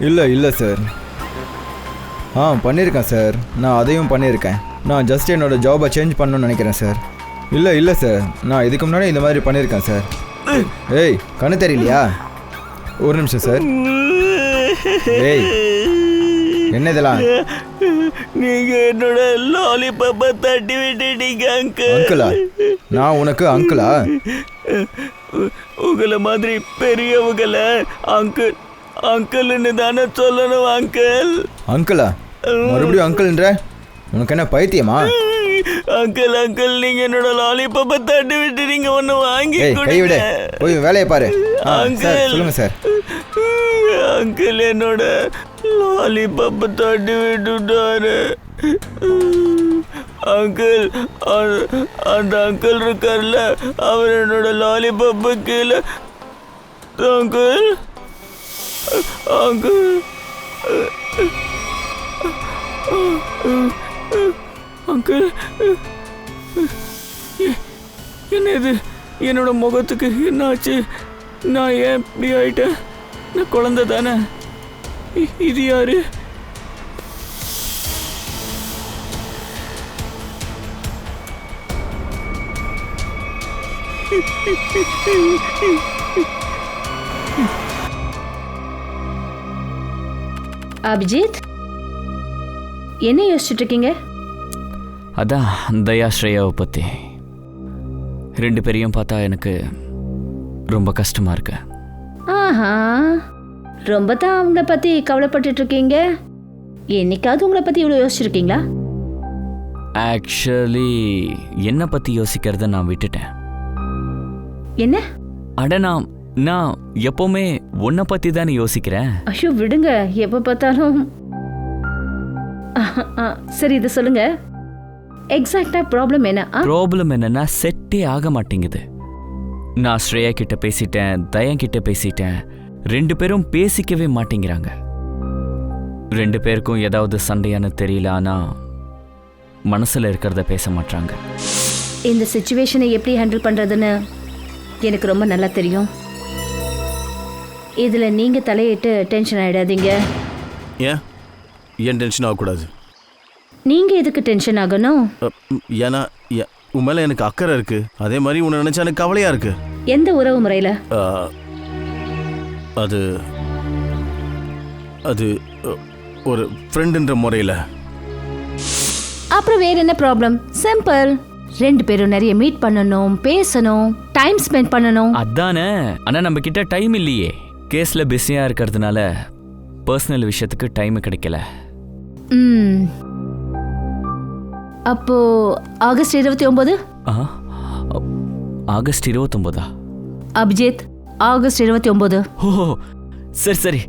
இல்லை சார். பண்ணியிருக்கேன் சார். நான் அதையும் பண்ணியிருக்கேன். நான் ஜஸ்ட் என்னோடய ஜாபை சேஞ்ச் பண்ணணும்னு நினைக்கிறேன் சார். இல்லை சார், நான் இதுக்கு முன்னாடி இந்த மாதிரி பண்ணியிருக்கேன் சார். ஏய், கண்ணு தெரியலையா? ஒரு நிமிஷம் சார். ஏய், என்ன இதெல்லாம்? நீங்க என்னோட லாலிபாப்பை தட்டி விட்டுட்டீங்க அங்கிள். அங்கிளா? நான் உனக்கு அங்கிளா? உங்களை மாதிரி பெரியவங்களை அங்கிள் அங்கிள்னு தானே சொல்லணும் அங்கிள். அங்கிளா? மறுபடியும் அங்கிள்ன்ற? உனக்கு என்ன பைத்தியமா? அங்கிள் நீங்க என்னோட லாலிபாப்பை தட்டி விட்டுட்டீங்க. ஒன்று வாங்கி கை விடு, போய் வேலையை பாரு. அங்கிள் சொல்லுங்க சார். அங்கிள் என்னோட லாலிபாப்பை தட்டி விட்டுட்டாரு அங்கிள். அந்த அங்கிள் இருக்கார்ல, அவர் என்னோட லாலிபாப்பை கீழே. அங்கிள் அங்கிள் அங்கிள் என்ன இது? என்னோட முகத்துக்கு என்னாச்சு? நான் ஏன் இப்படி ஆயிட்டேன்? நான் குழந்தை தானே. இது யாரு? அபிஜித், என்ன யோசிச்சுட்டு இருக்கீங்க? அதான் தயா ஸ்ரேயாவை பற்றி. 2 பேரையும் பார்த்தா எனக்கு ரொம்ப கஷ்டமா இருக்கு. ஆஹா, ரொம்ப தான் அவங்கள பற்றி கவலைப்பட்டுட்டு இருக்கீங்க. என்னைக்காவது உங்களை பற்றி இவ்வளோ யோசிச்சிருக்கீங்களா? ஆக்சுவலி என்னை பற்றி யோசிக்கிறத நான் விட்டுட்டேன். என்ன? அட நான் எப்போவுமே உன்னை பற்றி தானே யோசிக்கிறேன். ஐயோ விடுங்க, எப்போ பார்த்தாலும். சரி, இதை சொல்லுங்க, எக்ஸாக்டா ப்ராப்ளம் என்ன? ப்ராப்ளம் என்னன்னா செட்டே ஆக மாட்டேங்குது. நான் ஸ்ரேயா கிட்ட பேசிட்டேன், தயா கிட்ட பேசிட்டேன். 2 பேரும் பேசிக்கவே மாட்டேங்கிறாங்க. 2 பேருக்கும் ஏதாவது சண்டையானு தெரியல, ஆனா மனசுல இருக்கிறத பேச மாட்டாங்க. இந்த சிச்சுவேஷனை எப்படி ஹேண்டில் பண்றதுன்னு எனக்கு ரொம்ப நல்லா தெரியும். இதுல நீங்க தலையிட்டு டென்ஷன் ஆயிடாதீங்க. ஏன் டென்ஷன் ஆகக்கூடாது? நீங்க எதுக்கு டென்ஷன் ஆகணும்? ஏன்னா உன் மேலே எனக்கு அக்கறை இருக்கு. அதே மாதிரி உன்னை நினைச்சா எனக்கு கவலையா இருக்கு. எந்த உறவு முறையில? அது அது ஒரு ஃப்ரெண்டுன்ற முறையில். அப்புறம் வேற என்ன ப்ராப்ளம்? சிம்பிள். 2 பேரும் நிறைய மீட் பண்ணணும், பேசணும், டைம் ஸ்பெண்ட் பண்ணணும். அதானே. ஆனா நம்ம கிட்ட டைம் இல்லையே. கேஸ்ல பிஸியா இருக்கிறதுனால பர்சனல் விஷயத்துக்கு டைம் கிடைக்கல. அப்போ ஆகஸ்ட் 29? ஆகஸ்ட் 29? அபிஜித், ஆகஸ்ட் 29. ஓ சரி,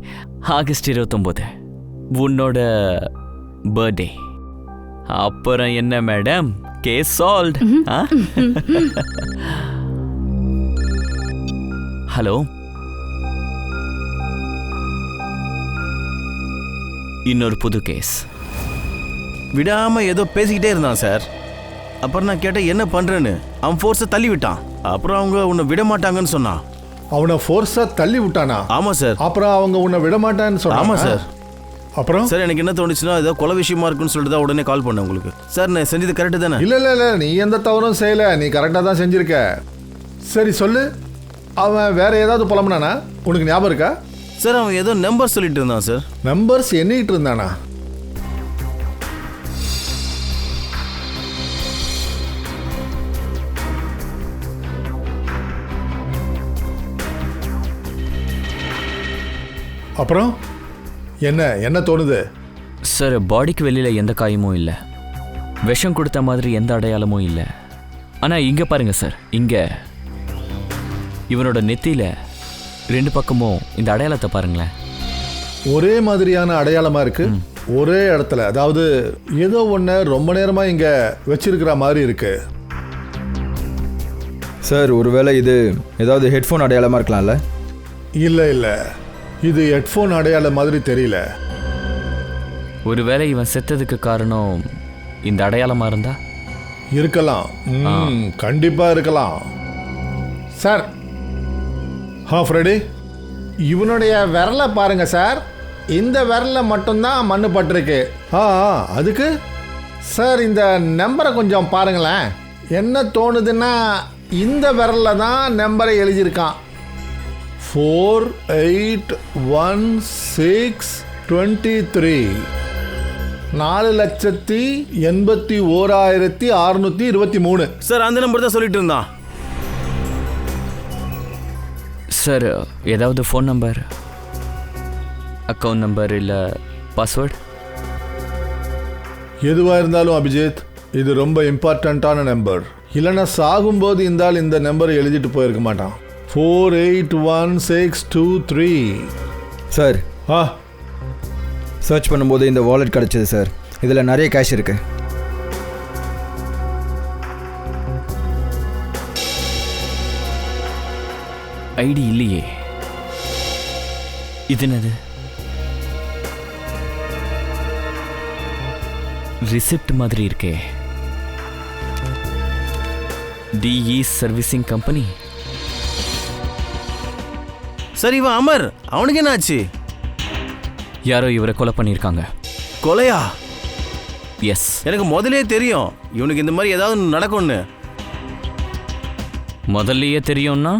ஆகஸ்ட் 29 உன்னோட பர்த்டே. அப்புறம் என்ன மேடம், கேஸ் சால்வ்ட். ஹலோ, இன்னொரு புது கேஸ். விடாம ஏதோ பேசிக்கிட்டே இருந்தான் சார். அப்புறம் நான் கேட்டேன் என்ன பண்றேன்னு. அவன் ஃபோர்ஸை தள்ளி விட்டான். அப்புறம் அவங்க உன்னை விட மாட்டாங்கன்னு சொன்னான். அவனை ஃபோர்ஸா தள்ளி விட்டானா? ஆமா சார். அப்புறம் அவங்க உன்னை விட மாட்டான்னு சொன்னாங்க. ஆமா சார். அப்புறம் சார் எனக்கு என்ன தோணுச்சுன்னா ஏதோ கொலை விஷயமா இருக்குன்னு சொல்லிட்டு தான் உடனே கால் பண்ணேன் உங்களுக்கு. சார் நான் செஞ்சது கரெக்டு தானே? இல்லை, நீ எந்த தவறும் செய்யல. நீ கரெக்டாக தான் செஞ்சிருக்க. சரி சொல்லு, அவன் வேற ஏதாவது புலம்புனானா? உனக்கு ஞாபகம் இருக்கா? சார் அவன் ஏதோ நம்பர் சொல்லிட்டு இருந்தான் சார். நம்பர்ஸ் எண்ணிட்டு இருந்தானா? அப்புறம் என்ன தோணுது? சார் பாடிக்கு வெளியில எந்த காயமும் இல்லை, விஷம் கொடுத்த மாதிரி எந்த அடையாளமும் இல்லை. ஆனா இங்க பாருங்க சார், இங்க இவனோட நெத்தியில 2 பக்கமும் இந்த அடையாளத்தை பாருங்களேன். ஒரே மாதிரியான அடையாளமா இருக்கு, ஒரே இடத்துல. அதாவது ஏதோ ஒன்று ரொம்ப நேரமா இங்க வச்சிருக்கிற மாதிரி இருக்கு. சார் ஒருவேளை இது ஏதாவது ஹெட்ஃபோன் அடையாளமா இருக்கலாம்ல? இல்லை, இது ஹெட்ஃபோன் அடையாளம் மாதிரி தெரியல. ஒருவேளை இவன் செத்ததுக்கு காரணம் இந்த அடையாளமா இருந்தா இருக்கலாம். கண்டிப்பா இருக்கலாம் சார். ஃப்ரெடி, இவனுடைய விரலை பாருங்க சார். இந்த விரலில் மட்டும்தான் மண்ணு பட்டிருக்கு. அதுக்கு சார் இந்த நம்பரை கொஞ்சம் பாருங்களேன். என்ன தோணுதுன்னா இந்த விரலில் தான் நம்பரை எழுதியிருக்கான். 481623. 4,81,623. சார் அந்த நம்பர் தான் சொல்லிட்டு இருந்தான். சார் ஏதாவது ஃபோன் நம்பர், அக்கௌண்ட் நம்பர் இல்லை பாஸ்வேர்டு? எதுவாக இருந்தாலும் அபிஜித், இது ரொம்ப இம்பார்ட்டண்ட்டான நம்பர். இல்லைன்னா சாகும்போது இந்த ஆள் இந்த நம்பரை எழுதிட்டு போயிருக்க மாட்டான். 481623. சார் சர்ச் பண்ணும்போது இந்த வாலெட் கிடச்சிது சார். இதில் நிறைய கேஷ் இருக்கு. ஐடி இல்லையே. இது என்னது? ரிசிப்ட் மாதிரி இருக்கே. DE servicing company. சார் இவன் அமர், அவனுக்கு என்ன ஆச்சு? யாரோ இவரை கொலை பண்ணியிருக்காங்க. கொலையா? எஸ். எனக்கு முதலே தெரியும் இவனுக்கு இந்த மாதிரி ஏதாவது நடக்கும்னு. முதல்லையே தெரியும்னா?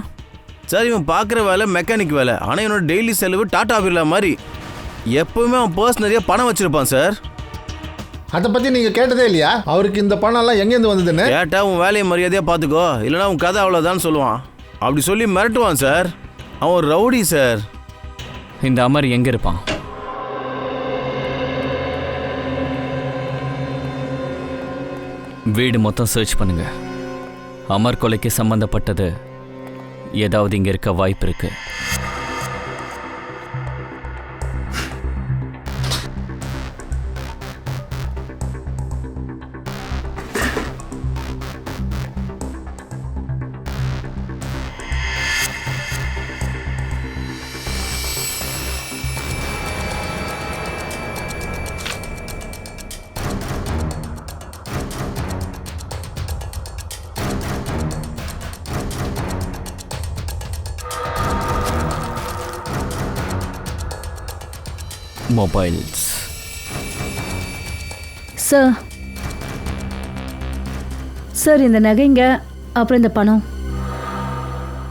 சார் இவன் பார்க்குற வேலை மெக்கானிக் வேலை. ஆனால் இவனோட டெய்லி செலவு டாடா பிர்லா மாதிரி. எப்பவுமே அவன் பர்ஸ் நிறைய பணம் வச்சுருப்பான் சார். அதை பற்றி நீங்கள் கேட்டதே இல்லையா? அவருக்கு இந்த பணம்லாம் எங்கேருந்து வந்ததுன்னு? கேட்டா உன் வேலையை மரியாதையாக பார்த்துக்கோ, இல்லைனா உன் கதை அவ்வளோதான் சொல்லுவான். அப்படி சொல்லி மிரட்டுவான் சார். அவன் ஒரு ரவுடி சார். இந்த அமர் எங்கே இருப்பான்? வீடு மொத்தம் சர்ச் பண்ணுங்க. அமர் கொலைக்கு சம்பந்தப்பட்டது ஏதாவது இங்கே இருக்க வாய்ப்பு இருக்கு. மொபைல்ஸ். சார் இந்த நகைங்க, அப்புறம் இந்த பணம்.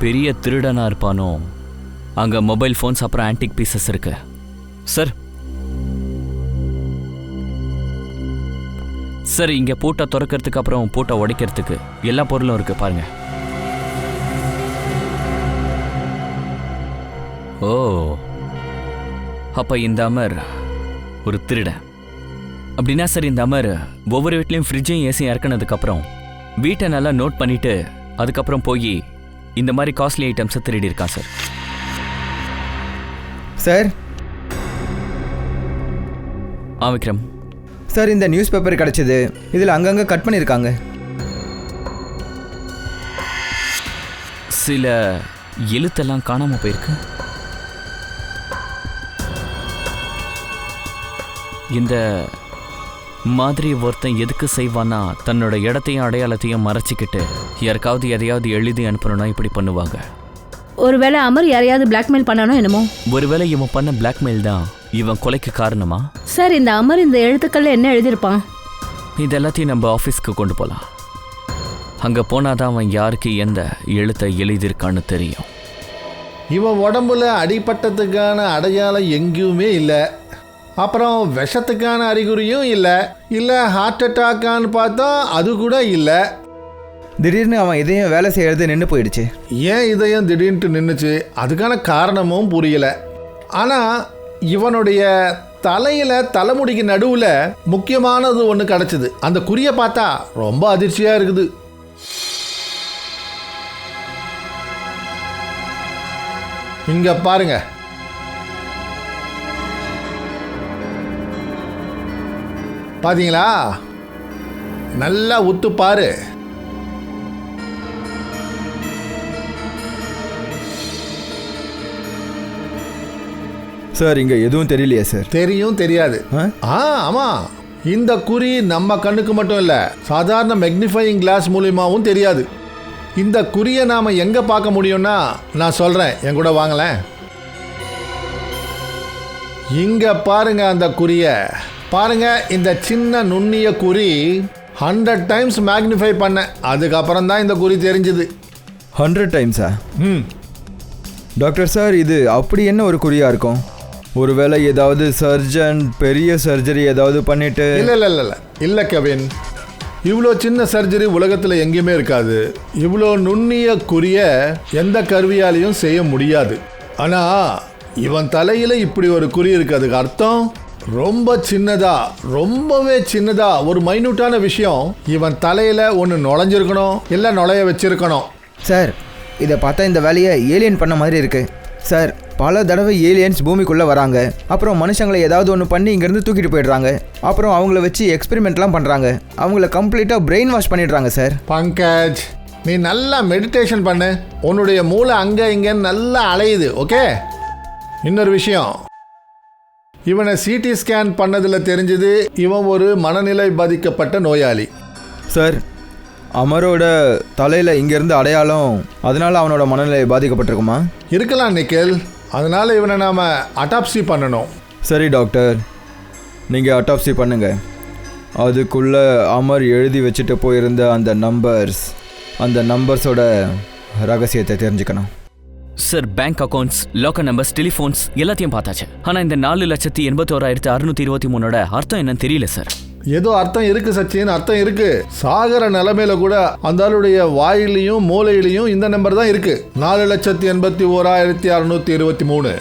பெரிய திருடனா இருப்பானோ? அங்க மொபைல் ஃபோன்ஸ் அப்புறம் ஆன்டிக் பீசஸ் இருக்கு. சார் சார் இங்க பூட்டை திறக்கிறதுக்கு அப்புறம் பூட்டை உடைக்கிறதுக்கு எல்லா பொருளும் இருக்கு பாருங்க. ஓ, அப்ப இந்த அமர் ஒரு திருடன் அப்படின்னா சார் இந்த அமர் ஒவ்வொரு வீட்லையும் ஃப்ரிட்ஜையும் ஏசியும் இறக்குனதுக்கப்புறம் வீட்டை நல்லா நோட் பண்ணிட்டு அதுக்கப்புறம் போய் இந்த மாதிரி காஸ்ட்லி ஐட்டம்ஸை திருடி இருக்கான் சார். சார் விக்ரம் சார் இந்த நியூஸ் பேப்பர் கிடச்சிது. இதில் அங்கங்கே கட் பண்ணியிருக்காங்க. சில எழுத்தெல்லாம் காணாமல் போயிருக்கு. இந்த மாதிரி ஒருத்தன் எதுக்கு செய்வான்னா தன்னோட இடத்தையும் அடையாளத்தையும் மறைச்சிக்கிட்டு யாருக்காவது எதையாவது எழுதி அனுப்பணும்னா இப்படி பண்ணுவாங்க. ஒருவேளை அமர் யாரையாவது பிளாக்மெயில் பண்ணானோ என்னமோ? ஒருவேளை இவன் பண்ண பிளாக்மெயில் தான் இவன் கொலைக்கு காரணமா? சார் இந்த அமர் இந்த எழுத்துக்கள்ல என்ன எழுதியிருப்பான்? இது எல்லாத்தையும் நம்ம ஆஃபீஸ்க்கு கொண்டு போகலாம். அங்கே போனாதான் அவன் யாருக்கு எந்த எழுத்தை எழுதியிருக்கான்னு தெரியும். இவன் உடம்புல அடிபட்டதுக்கான அடையாளம் எங்கேயுமே இல்லை. அப்புறம் விஷத்துக்கான அறிகுறியும் இல்லை. இல்லை ஹார்ட் அட்டாக்கான்னு பார்த்தா அது கூட இல்லை. திடீர்னு அவன் இதயம் வேலை செய்யறது நின்று போயிடுச்சு. ஏன் இதயம் திடீர்னு நின்றுச்சு அதுக்கான காரணமும் புரியல. ஆனால் இவனுடைய தலையில் தலைமுடிக்கு நடுவில் முக்கியமானது ஒன்று கிடச்சிது. அந்த குறியை பார்த்தா ரொம்ப அதிர்ச்சியாக இருக்குது. இங்கே பாருங்க. பார்த்தீங்களா? நல்லா உத்து பாரு. சார் இங்கே எதுவும் தெரியலையா சார்? தெரியும் தெரியாது. ஆமாம், இந்த குறி நம்ம கண்ணுக்கு மட்டும் இல்லை, சாதாரண மேக்னிஃபையிங் கிளாஸ் மூலியமாகவும் தெரியாது. இந்த குறியை நாம் எங்கே பார்க்க முடியும்னா நான் சொல்கிறேன், என் கூட வாங்கலேன். இங்க பாருங்க அந்த குறிய பாருங்க. இந்த சின்ன நுண்ணிய குறி 100 டைம்ஸ் மேக்னிஃபை பண்ண அதுக்கப்புறம் தான் இந்த குறி தெரிஞ்சுது. 100 டைம்ஸா? டாக்டர் சார், இது அப்படி என்ன ஒரு குறியா இருக்கும்? ஒருவேளை ஏதாவது சர்ஜன் பெரிய சர்ஜரி ஏதாவது பண்ணிட்டு? இல்லை கெவின், இவ்வளோ சின்ன சர்ஜரி உலகத்தில் எங்கேயுமே இருக்காது. இவ்வளோ நுண்ணிய குறிய எந்த கருவியாலையும் செய்ய முடியாது. ஆனால் இவன் தலையில் இப்படி ஒரு குறி இருக்கு. அதுக்கு அர்த்தம் ரொம்ப சின்னதா, ரொம்பவே சின்னதா ஒரு மைனூட்டான விஷயம் இவன் தலையில் ஒன்று நுழைஞ்சிருக்கணும், இல்லை நுழைய வச்சிருக்கணும். சார், இதை பார்த்தா இந்த வேலையை ஏலியன் பண்ண மாதிரி இருக்கு. சார், பல தடவை ஏலியன்ஸ் பூமிக்குள்ளே வராங்க, அப்புறம் மனுஷங்களை ஏதாவது ஒன்று பண்ணி இங்கேருந்து தூக்கிட்டு போயிடுறாங்க, அப்புறம் அவங்கள வச்சு எக்ஸ்பெரிமெண்ட்லாம் பண்ணுறாங்க, அவங்கள கம்ப்ளீட்டாக பிரெயின் வாஷ் பண்ணிடுறாங்க. சார் பங்கஜ், நீ நல்லா மெடிடேஷன் பண்ணு. உன்னுடைய மூளை அங்கே இங்கேன்னு நல்லா அலையுது. ஓகே, இன்னொரு விஷயம், இவனை சிடி ஸ்கேன் பண்ணதில் தெரிஞ்சது இவன் ஒரு மனநிலை பாதிக்கப்பட்ட நோயாளி. சார், அமரோட தலையில் இங்கேருந்து அடையாளம், அதனால் அவனோட மனநிலை பாதிக்கப்பட்டிருக்குமா? இருக்கலாம் நிக்கில், அதனால் இவனை நாம் அட்டாப்சி பண்ணணும். சரி டாக்டர், நீங்கள் அட்டாப்சி பண்ணுங்க. அதுக்குள்ளே அமர் எழுதி வச்சுட்டு போயிருந்த அந்த நம்பர்ஸோட ரகசியத்தை தெரிஞ்சுக்கணும். Sir, bank accounts, locker numbers, telephones எல்லாத்தையும் பார்த்தாச்சு. ஆனால் இந்த 4,81,623 அர்த்தம் என்னன்னு தெரியல சார். ஏதோ அர்த்தம் இருக்கு சச்சின், அர்த்தம் இருக்கு. சாகர நிலைமையில கூட அந்த ஆளுடைய வாயிலையும் மூளையிலையும் இந்த நம்பர் தான் இருக்கு, 4,81,623.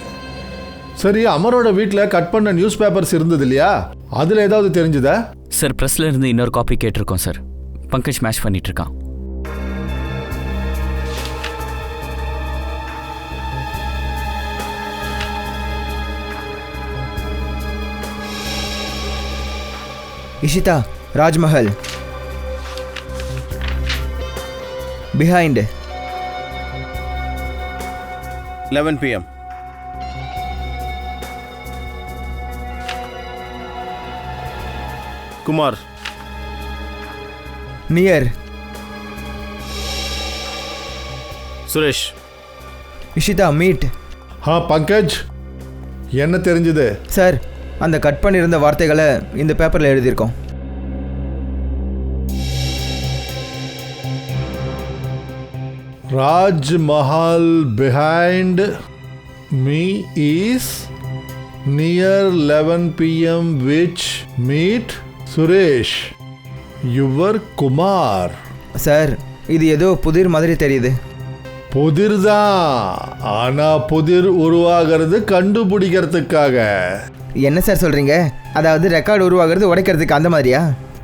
சரி, அமரோட வீட்டில் கட் பண்ண நியூஸ் பேப்பர்ஸ் இருந்தது இல்லையா, அதில் ஏதாவது தெரிஞ்சுதா? சார், ப்ரெஸ்ல இருந்து இன்னொரு காப்பி கேட்டிருக்கோம் சார். பங்கஜ் மேட்ச் பண்ணிட்டு இருக்கான். Ishita, Rajmahal, behind 11 PM. Kumar, near Suresh. Ishita, meet. Pankaj, என்ன தெரிஞ்சது? சார், அந்த கட் பண்ணியிருந்த வார்த்தைகளை இந்த பேப்பரில் எழுதியிருக்கோம். Rajmahal behind me is near 11 PM which meet Suresh your Kumar. Sir, இது ஏதோ புதிர் மாதிரி தெரியுது. புதிர் தான், ஆனால் புதிர் உருவாகிறது கண்டுபிடிக்கிறதுக்காக. என்ன சார் சொல்கிறீங்க? அதாவது ரெக்கார்டு உருவாகிறது உடைக்கிறதுக்கு அந்த மாதிரியா?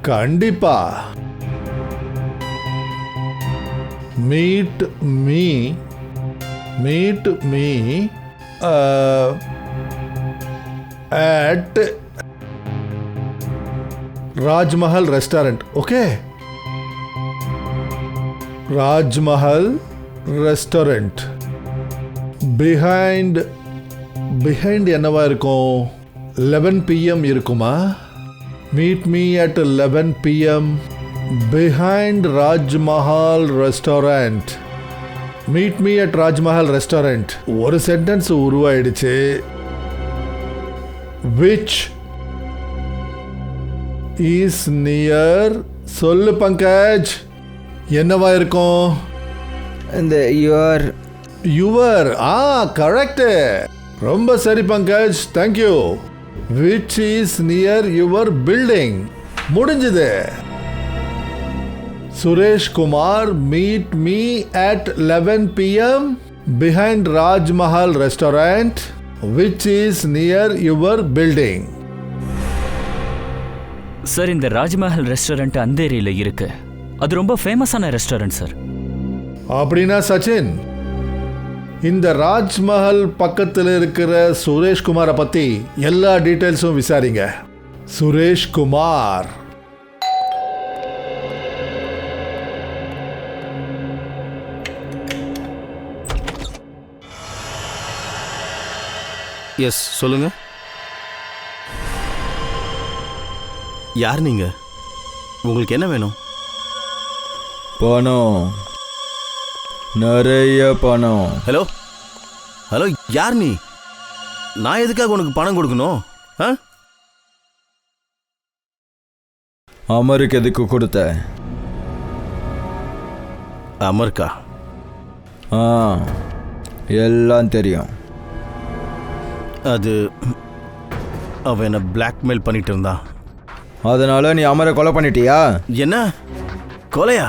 கண்டிப்பா. Meet me at Rajmahal restaurant. Okay, Rajmahal restaurant behind என்னவா இருக்கும்? 11 PM இருக்குமா? Meet me at 11 PM behind Rajmahal restaurant. Meet me at Rajmahal restaurant. ஒரு சென்டென்ஸ் உருவாயிடுச்சு. which is near. சொல்லு பங்கஜ், என்னவா இருக்கும்? இந்த யுவர் கரெக்ட். ரொம்ப சரி Pankaj, thank you. which is near your building. முடிஞ்சது. Suresh Kumar, meet me at 11 PM behind Rajmahal restaurant which is near your building. Sir, இந்த ராஜ்மஹல் ரெஸ்டாரண்ட் அந்த ஏரியால இருக்கு. அது ரொம்ப ஃபேமஸான ரெஸ்டாரண்ட் சார். அப்படின்னா சச்சின், இந்த ராஜ்மஹல் பக்கத்தில் இருக்கிற சுரேஷ் குமாரை பற்றி எல்லா டீட்டெயில்ஸும் விசாரிங்க. சுரேஷ் குமார். எஸ், சொல்லுங்க. யார் நீங்க? உங்களுக்கு என்ன வேணும்? பணம், நிறைய பணம். ஹலோ, யார் நீ? நான் எதுக்காக உனக்கு பணம் கொடுக்கணும்? ஆ? அமருக்கு எதுக்கு கொடுத்த? அமர்க்கா? ஆ, எல்லாம் தெரியும். அது அவன் என்னை பிளாக்மெயில் பண்ணிட்டு இருந்தான். அதனால நீ அமரை கொலை பண்ணிட்டியா? என்ன கொலையா?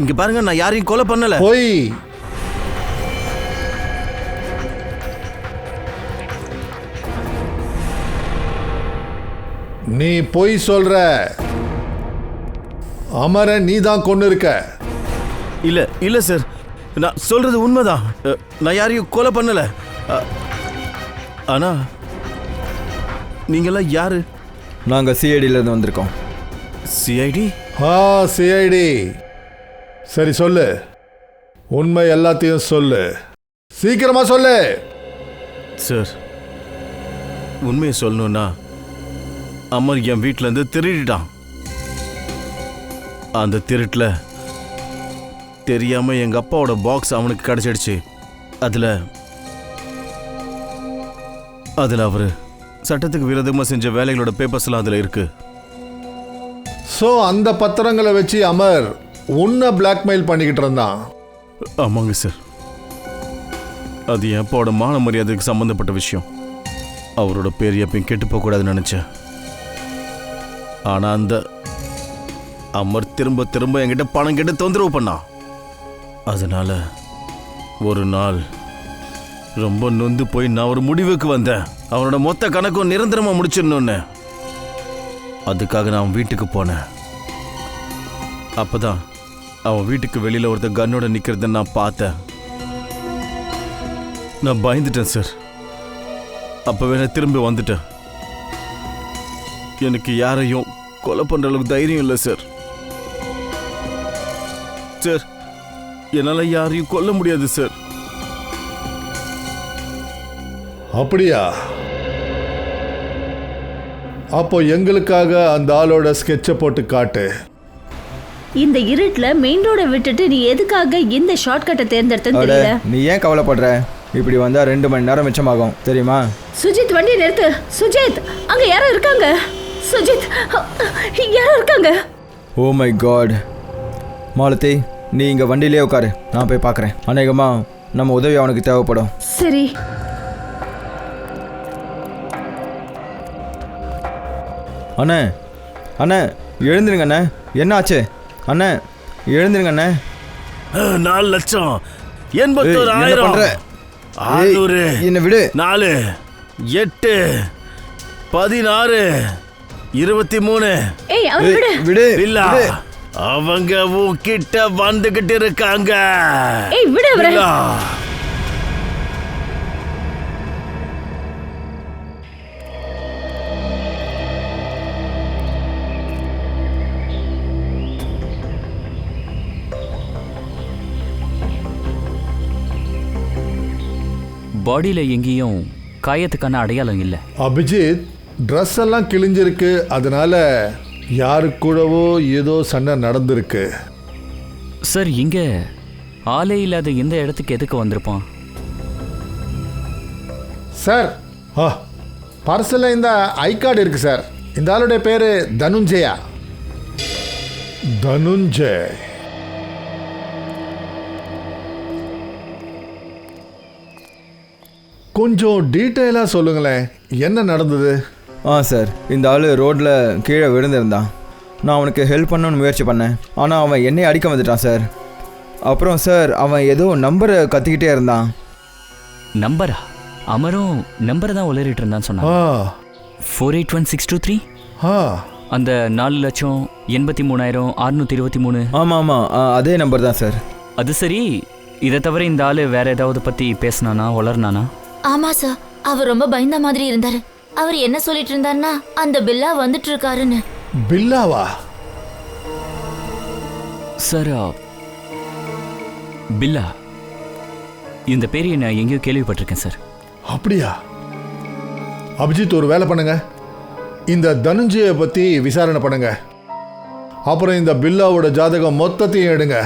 இங்க பாருங்க, நான் யாரையும் கொலை பண்ணல. போய் நீ பொய் சொல்ற. அமர நீ தான் கொண்டு இருக்க. இல்ல இல்ல சார், நான் சொல்றது உண்மைதான். நான் யாரையும் கொலை பண்ணல. ஆனா நீங்களாம் யாரு? நாங்கள் சிஐடியிலேருந்து வந்திருக்கோம். சிஐடி? சிஐடி. சரி சொல்லு, உண்மை எல்லாத்தையும் சொல்லு, சீக்கிரமா சொல்லு. சார், உண்மையை சொல்லணும்னா அமர் என் வீட்டிலேருந்து திருடிட்டான். அந்த திருட்டில் தெரியாம எங்க அப்பாவோட பாக்ஸ் அவனுக்கு கிடைச்சிடுச்சு. அதுல அவரு சட்டத்துக்கு விரோதமா செஞ்ச வேலைகளோட பேப்பர்ஸ் எல்லாம் அதுல இருக்கு. ஸோ அந்த பத்திரங்களை வச்சு அமர் உன்னை பிளாக்மெயில் பண்ணிக்கிட்டு இருந்தான். ஆமாங்க சார், அது என் அப்பாவோட மான மரியாதைக்கு சம்பந்தப்பட்ட விஷயம். அவரோட பேர் எப்பயும் கெட்டு போகக்கூடாதுன்னு நினைச்சேன். ஆனா அந்த அமர் திரும்ப திரும்ப என்கிட்ட பணம் கேட்டு தொந்தரவு பண்ணான். அதனால ஒரு நாள் ரொம்ப நொந்து போய் நான் ஒரு முடிவுக்கு வந்தேன். அவனோட மொத்த கணக்கும் நிரந்தரமா முடிச்சிடணும்னு. அதுக்காக நான் அவன் வீட்டுக்கு போனேன். அப்பதான் அவன் வீட்டுக்கு வெளியில ஒருத்தர் கன்னோட நிக்கிறத நான் பார்த்தேன். நான் பயந்துட்டேன் சார். அப்பவே நான் திரும்பி வந்துட்டேன். எனக்கு யாரையும் கொலை பண்ற அளவுக்கு தைரியம் இல்லை சார். சார், என்னால யாரையும் கொல்ல முடியாது சார். அப்படியா? அப்போ எங்களுக்காக அந்த ஆளோட ஸ்கெட்சை போட்டு காட்டு. இந்த இருட்டில் மெயின் ரோட விட்டுட்டு நீ எதுக்காக இந்த ஷார்ட்கட்டை தேர்ந்தெடுத்தன்னு தெரியல. நீ ஏன் கவலைப்படுற? இப்படி வந்தா 2 மணி நேரம் மிச்சமாகும் தெரியுமா? சுஜித், வண்டி நிறுத்து. சுஜித், அங்க யாரும் இருக்காங்க. சுஜித், யாரும் இருக்காங்க. Oh my God. மாலதி, நீ இங்க வண்டியிலே உட்காரு, நான் போய் பார்க்குறேன். அநேகமா நம்ம உதவி அவனுக்கு தேவைப்படும். சரி. அண்ணே, அண்ணே எழுந்துருங்க அண்ணே. என்ன ஆச்சு அண்ணே? எழுந்துருங்க அண்ணே. 4 லட்சம் 81,000 600 என்ன விடு. 4 8 16 23. ஏய், அவன் விடு. விடு. இல்ல, அவங்க உன்கிட்ட வந்துகிட்டு இருக்காங்க. ஏய், விடு அவரை. இல்ல. பாடியில எங்கேயும் காயத்துக்கான அடையாளம் இல்லை. அபிஜித், ட்ரெஸ் எல்லாம் கிழிஞ்சிருக்கு. அதனால யாரு கூடவோ ஏதோ சண்டை நடந்திருக்கு. சார், இங்க ஆளே இல்லாத இந்த இடத்துக்கு எதுக்கு வந்திருப்பான்? சார், பார்சலில் இந்த ஐ கார்டு இருக்கு சார். இந்த ஆளுடைய பேரு தனுஞ்சயா. தனுஞ்சய். கொஞ்சம் டீட்டெயிலாக சொல்லுங்களேன், என்ன நடந்தது? சார், இந்த ஆள் ரோட்டில் கீழே விழுந்திருந்தான். நான் அவனுக்கு ஹெல்ப் பண்ணணும்னு முயற்சி பண்ணேன். ஆனால் அவன் என்னை அடிக்க வந்துட்டான் சார். அப்புறம் சார், அவன் ஏதோ நம்பரை கத்திக்கிட்டே இருந்தான். நம்பரா? அமரும் நம்பரை தான் உளறிட்டு இருந்தான்னு சொன்னான். 481623. அந்த 4,83,623. ஆமாம் ஆமாம், அதே நம்பர் தான் சார். அது சரி, இதை தவிர இந்த ஆள் வேற ஏதாவது பற்றி பேசினானா, வளர்னானா? ஆமா சார், அவர் ரொம்ப பயந்த மாதிரி இருந்தாரு. அவர் என்ன சொல்லிட்டு இருந்தாருன்னா, அந்த பில்லா வந்துட்டு இருக்காருன்னு. பில்லாவா? சார், பில்லா, இந்த பேரை நான் எங்கேயோ கேள்விப்பட்டிருக்கேன் சார். அப்படியா? அபிஜித், ஒரு வேலை பண்ணுங்க, இந்த தனுஞ்சயை பற்றி விசாரணை பண்ணுங்க. அப்புறம் இந்த பில்லாவோட ஜாதகம் மொத்தத்தையும் எடுங்க.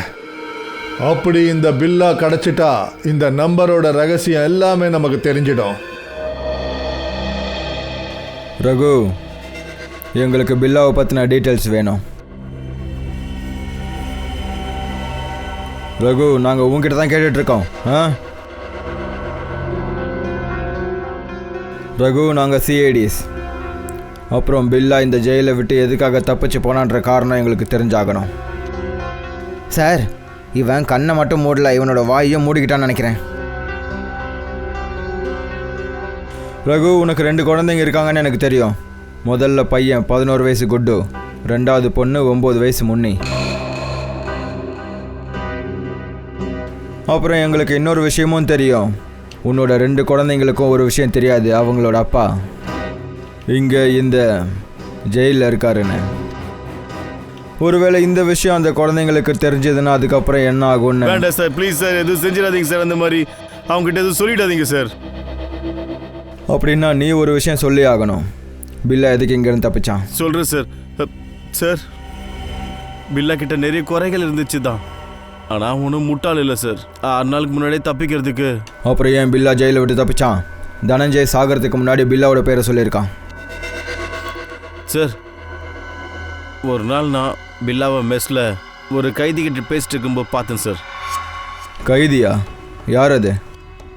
அப்படி இந்த பில்லா கிடச்சிட்டா இந்த நம்பரோட ரகசியம் எல்லாமே நமக்கு தெரிஞ்சிடும். ரகு, எங்களுக்கு பில்லாவை பற்றின டீட்டெயில்ஸ் வேணும். ரகு, நாங்கள் உங்ககிட்ட தான் கேட்டுட்ருக்கோம். ரகு, நாங்கள் சிஐடிஸ். அப்புறம் பில்லா இந்த ஜெயிலை விட்டு எதுக்காக தப்பிச்சு போனான்ற காரணம் எங்களுக்கு தெரிஞ்சாகணும். சார், இவன் கண்ணை மட்டும் மூடல, இவனோட வாயையும் மூடிக்கிட்டான்னு நினைக்கிறேன். ரகு, உனக்கு 2 குழந்தைங்க இருக்காங்கன்னு எனக்கு தெரியும். முதல்ல பையன் 11 வயசு குட்டு, 2வது பொண்ணு 9 வயசு முன்னி. அப்புறம் எங்களுக்கு இன்னொரு விஷயமும் தெரியும். உன்னோட 2 குழந்தைங்களுக்கும் ஒரு விஷயம் தெரியாது, அவங்களோட அப்பா இங்கே இந்த ஜெயிலில் இருக்காருன்னு. ஒருவேளை இந்த விஷயம் அந்த குழந்தைங்களுக்கு தெரிஞ்சதுன்னா அதுக்கப்புறம் என்ன ஆகும்னு. வேண்டாம் சார், ப்ளீஸ் சார், எதுவும் செஞ்சிடாதீங்க சார். அந்த மாதிரி அவங்ககிட்ட எதுவும் சொல்லிடாதீங்க சார். அப்படின்னா நீ ஒரு விஷயம் சொல்லி ஆகணும். பில்லா எதுக்கு இங்கேருந்து தப்பிச்சான்? சொல்கிறேன் சார். சார், பில்லா கிட்ட நிறைய குறைகள் இருந்துச்சு தான், ஆனால் ஒன்றும் முட்டாள் இல்லை சார். 6 நாளுக்கு முன்னாடியே தப்பிக்கிறதுக்கு. அப்புறம் ஏன் பில்லா ஜெயிலை விட்டு தப்பிச்சான்? தனஞ்சய் சாகிறதுக்கு முன்னாடி பில்லாவோட பேரை சொல்லியிருக்கான். சார், ஒரு நாள் நான் பில்லாவை மெஸ்ஸில் ஒரு கைதிக்கிட்ட பேசிட்டு இருக்கும்போது பார்த்தேன் சார். கைதியா? யார் அது?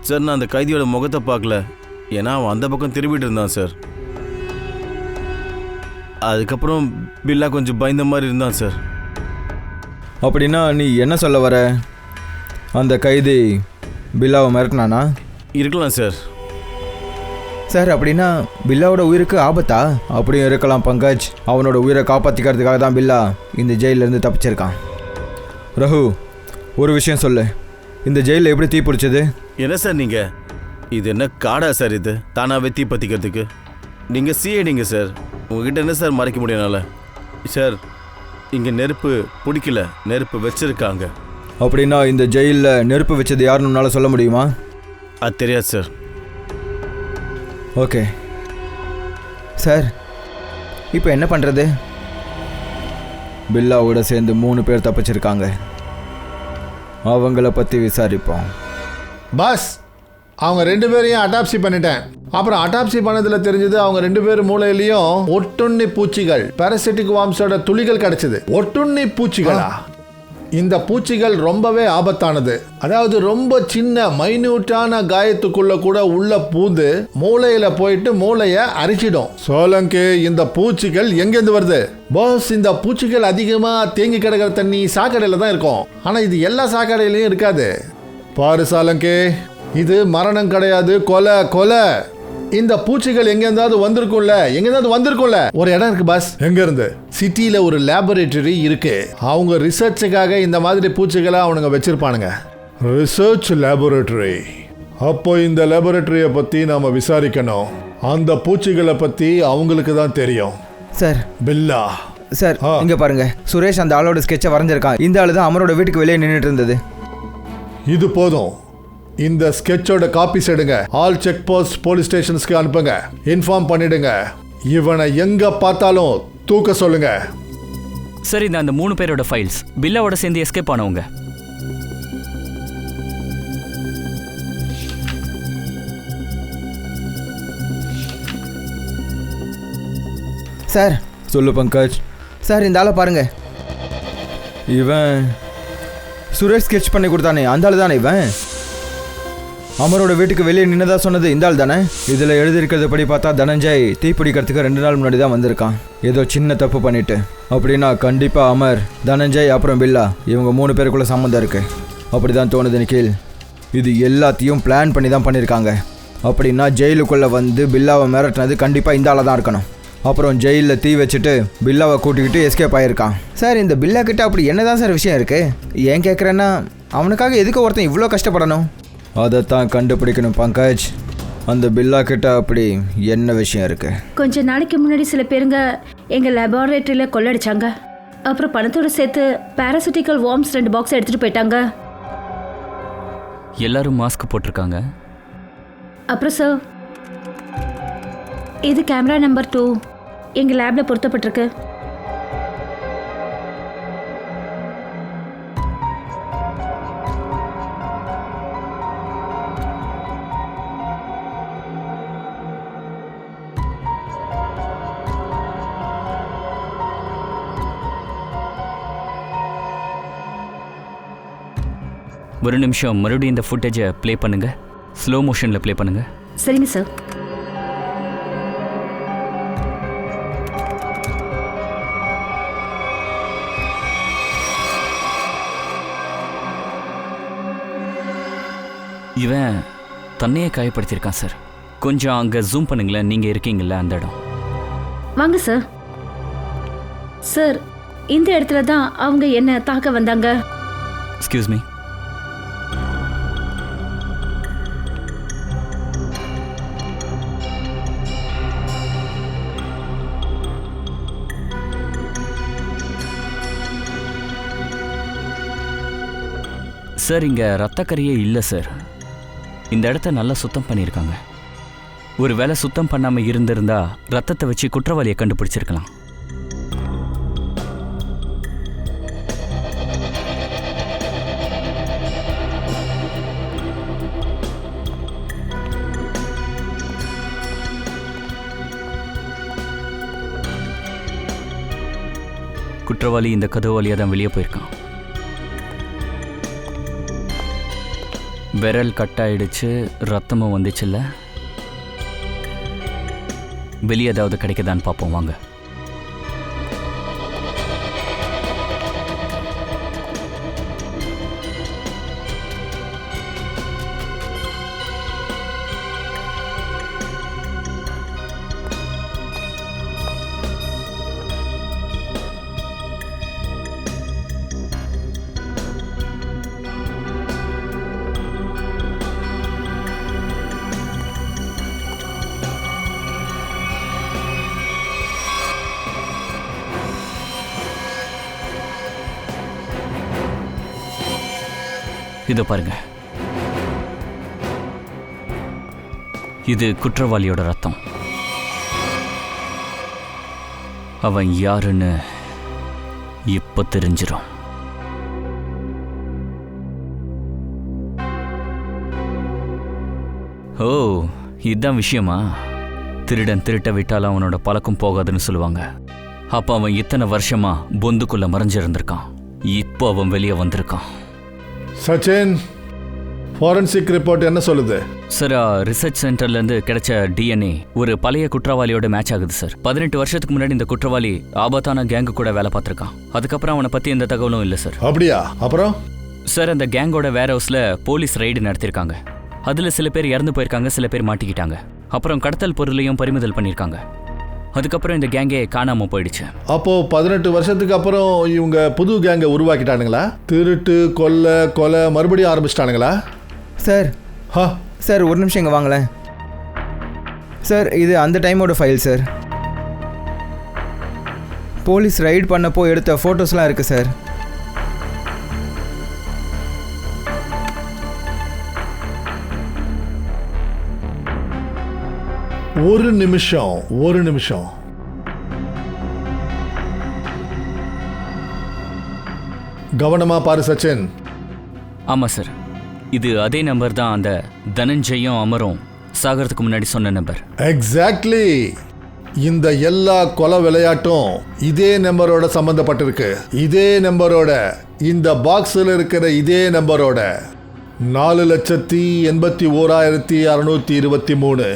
சார், நான் அந்த கைதியோட முகத்தை பார்க்கல, ஏன்னா அவன் அந்த பக்கம் திரும்பிட்டு இருந்தான் சார். அதுக்கப்புறம் பில்லா கொஞ்சம் பயந்த மாதிரி இருந்தான் சார். அப்படின்னா நீ என்ன சொல்ல வர? அந்த கைதி பில்லாவை மிரட்டினானா? இருக்கலாம் சார். சார், அப்படின்னா பில்லாவோட உயிருக்கு ஆபத்தா? அப்படியும் இருக்கலாம் பங்கஜ். அவனோட உயிரை காப்பாற்றிக்கிறதுக்காக தான் பில்லா இந்த ஜெயிலேருந்து தப்பிச்சிருக்கான். ரகு, ஒரு விஷயம் சொல்லு, இந்த ஜெயிலில் எப்படி தீ பிடிச்சது? என்ன சார் நீங்கள், இது என்ன காடா சார்? இது தானாகவே தீ பற்றிக்கிறதுக்கு? நீங்கள் சிஐடிங்க சார், உங்ககிட்ட என்ன சார் மறைக்க முடியனால? சார், இங்கே நெருப்பு பிடிக்கல, நெருப்பு வச்சிருக்காங்க. அப்படின்னா இந்த ஜெயிலில் நெருப்பு வச்சது யாருன்னு உன்னால் சொல்ல முடியுமா? அது தெரியாது சார். ஓகே சார், இப்போ என்ன பண்ணுறது? பில்லாவோட சேர்ந்து 3 பேர் தப்பிச்சிருக்காங்க. அவங்கள பற்றி விசாரிப்போம். பாஸ், அவங்க 2 பேரையும் அட்டாப்சி பண்ணிட்டேன். அப்புறம் அட்டாப்சி பண்ணதில் தெரிஞ்சது அவங்க 2 பேர் மூளையிலையும் ஒட்டுண்ணி பூச்சிகள், பாராசிட்டிக் வார்ம்ஸோட துளிகள் கிடைச்சது. ஒட்டுண்ணி பூச்சிகளா? இந்த பூச்சிகள் ரொம்பவே ஆபத்தானது. அதாவது ரொம்ப சின்ன மைன்யூட்டான காயத்துக்குள்ள கூட உள்ள பூந்து மூளையில போயிட்டு மூளையை அரிச்சிடும். சோலங்கு, இந்த பூச்சிகள் எங்கேருந்து வருது? பாஸ், இந்த பூச்சிகள் அதிகமா தேங்கி கிடக்கிற தண்ணி சாக்கடையில தான் இருக்கும். ஆனா இது எல்லா சாக்கடையிலையும் இருக்காது. பாரு சாலங்கே, இது மரணம் கிடையாது, கொலை கொலை. இந்த பூச்சிகள் எங்கேருந்தாவது வந்திருக்கும்ல. ஒரு இடம் இருக்கு பாஸ். எங்க இருந்து? சிட்டியில ஒரு லேபரேட்டரி இருக்கு. அவங்க ரிசர்ச்சுக்காக இந்த மாதிரி பூச்சிகளை அவனுங்க வச்சிருப்பானுங்க. Research laboratory. அப்போ இந்த லேபரேட்டரியை பத்தி நாம விசாரிக்கணும். அந்த பூச்சிகளை பத்தி அவங்களுக்கு தான் தெரியும். சார், பில்லா சார், இங்க பாருங்க. சுரேஷ் அந்த ஆளோட ஸ்கெட்சை வரைஞ்சிருக்கான். இந்த ஆளு தான் அமரோட வீட்டுக்கு வெளியே நின்றுட்டு இருந்தது. இது போதும். இந்த ஸ்கெட்சோட காப்பீஸ் எடுங்க. ஆல் செக் போஸ்ட் போலீஸ் ஸ்டேஷன்ஸ்க்கு அனுப்புங்க. இன்ஃபார்ம் பண்ணிடுங்க. இவனை எங்க பார்த்தாலும் தூக்க சொல்லுங்க. சரி, இந்த 3 பேரோட ஃபைல்ஸ் பில்லாவோட சேர்ந்து எஸ்கேப் ஆனவங்க. சார், சொல்லு பங்கஜ். சார், இந்த ஆளை பாருங்க. இவன் சுரேஷ் ஸ்கெட்ச் பண்ணி கொடுத்தானே, அந்த ஆள் தானே இவன்? அமரோட வீட்டுக்கு வெளியே நின்னதா சொன்னது இந்த ஆள் தானே? இதில் எழுதியிருக்கிறது படி பார்த்தா தனஞ்சய் தீப்பிடிக்கிறதுக்கு 2 நாள் முன்னாடி தான் வந்திருக்கான். ஏதோ சின்ன தப்பு பண்ணிட்டு. அப்படின்னா கண்டிப்பாக அமர், தனஞ்சய் அப்புறம் பில்லா இவங்க 3 பேருக்குள்ள சம்மந்தம் இருக்கு. அப்படி தான் தோணுது நிக்கில். இது எல்லாத்தையும் பிளான் பண்ணி தான் பண்ணியிருக்காங்க. அப்படின்னா ஜெயிலுக்குள்ளே வந்து பில்லாவை மிரட்டினது கண்டிப்பாக இந்த ஆளாக தான் இருக்கணும். அப்புறம் ஜெயிலில் தீ வச்சுட்டு பில்லாவை கூட்டிக்கிட்டு எஸ்கேப் ஆகியிருக்கான். சார், இந்த பில்லா கிட்ட அப்படி என்ன தான் சார் விஷயம் இருக்குது? ஏன் கேட்குறேன்னா, அவனுக்காக எதுக்கு ஒருத்தன் இவ்வளோ கஷ்டப்படணும்? அதைத்தான் கண்டுபிடிக்கணும் பங்கஜ். அந்த பில்லா கிட்ட அப்படி என்ன விஷயம் இருக்கு? கொஞ்ச நாளைக்கு முன்னாடி சில பேருங்க எங்கள் லேபார்டரியில் கொள்ளடிச்சாங்க. அப்புறம் பணத்தோடு சேர்த்து பாராசிட்டிக்கல் வார்ம்ஸ் 2 பாக்ஸ் எடுத்துகிட்டு போயிட்டாங்க. எல்லாரும் மாஸ்க் போட்டிருக்காங்க. அப்புறம் சார், இது கேமரா நம்பர் 2 எங்கள் லேபில் பொருத்தப்பட்டிருக்கு. ஒரு நிமிஷம் மறுபடியும் இந்த ஃபுட்டேஜை ப்ளே பண்ணுங்க, ஸ்லோ மோஷனில் ப்ளே பண்ணுங்க. சரிங்க சார். இவன் தன்னையே காயப்படுத்தியிருக்கான் சார். கொஞ்சம் அங்கே ஜூம் பண்ணுங்களேன், நீங்கள் இருக்கீங்களா அந்த இடம். வாங்க சார். சார், இந்த இடத்துல தான் அவங்க என்ன தாக்க வந்தாங்க. Excuse me. சார், இங்கே ரத்தக்கரியே இல்லை சார். இந்த இடத்த நல்லா சுத்தம் பண்ணியிருக்காங்க. ஒரு வேளை சுத்தம் பண்ணாமல் இருந்திருந்தா ரத்தத்தை வச்சு குற்றவாளியை கண்டுபிடிச்சிருக்கலாம். குற்றவாளி இந்த கதவு வழியாக தான் வெளியே போயிருக்கான். விரல் கட் ஆயிடுச்சு, ரத்தமும் வந்துச்சுல்ல. வெளியே ஏதாவது கிடைக்குதான்னு பார்ப்போம் வாங்க. இதோ பாருங்க, இது குற்றவாளியோட ரத்தம். அவன் யாருன்னு இப்ப தெரிஞ்சிடும். ஓ, இதுதான் விஷயமா? திருடன் திருட்ட விட்டாலும் அவனோட பழக்கம் போகாதுன்னு சொல்லுவாங்க. அப்ப அவன் இத்தனை வருஷமா பொந்துக்குள்ள மறைஞ்சிருந்திருக்கான். இப்போ அவன் வெளியே வந்திருக்கான். சச்சின், ஃபாரன்சிக் ரிப்போர்ட் என்ன சொல்லுது? சார், ரிசர்ச் சென்டர்லேருந்து கிடைச்ச டிஎன்ஏ ஒரு பழைய குற்றவாளியோட மேட்ச் ஆகுது சார். 18 வருஷத்துக்கு முன்னாடி இந்த குற்றவாளி ஆபத்தான கேங்கு கூட வேலை பார்த்துருக்கான். அதுக்கப்புறம் அவனை பற்றி எந்த தகவலும் இல்லை சார். அப்படியா? அப்புறம் சார், அந்த கேங்கோட வேர் ஹவுஸில் போலீஸ் ரைடு நடத்திருக்காங்க. அதில் சில பேர் இறந்து போயிருக்காங்க, சில பேர் மாட்டிக்கிட்டாங்க. அப்புறம் கடத்தல் பொருளையும் பறிமுதல் பண்ணியிருக்காங்க. அதுக்கப்புறம் இந்த கேங்கே காணாமல் போயிடுச்சு. அப்போ 18 வருஷத்துக்கு அப்புறம் இவங்க புது கேங்கை உருவாக்கிட்டானுங்களா? திருட்டு, கொலை மறுபடியும் ஆரம்பிச்சிட்டானுங்களா? சார், சார் ஒரு நிமிஷம் இங்கே வாங்களேன். சார், இது அந்த டைமோட ஃபைல் சார். போலீஸ் ரைட் பண்ணப்போ எடுத்த ஃபோட்டோஸ்லாம் இருக்குது சார். ஒரு நிமிஷம். கவனமா பாரு சச்சின். ஆமாம் சார், இது அதே நம்பர் தான் அந்த தனஞ்சயும் அமரும் சாகிறதுக்கு முன்னாடி சொன்ன நம்பர். எக்ஸாக்ட்லி. இந்த எல்லா கொலை விளையாட்டும் இதே நம்பரோட சம்பந்தப்பட்டிருக்கு. இதே நம்பரோட, இந்த பாக்ஸில் இருக்கிற இதே நம்பரோட 4,81,623.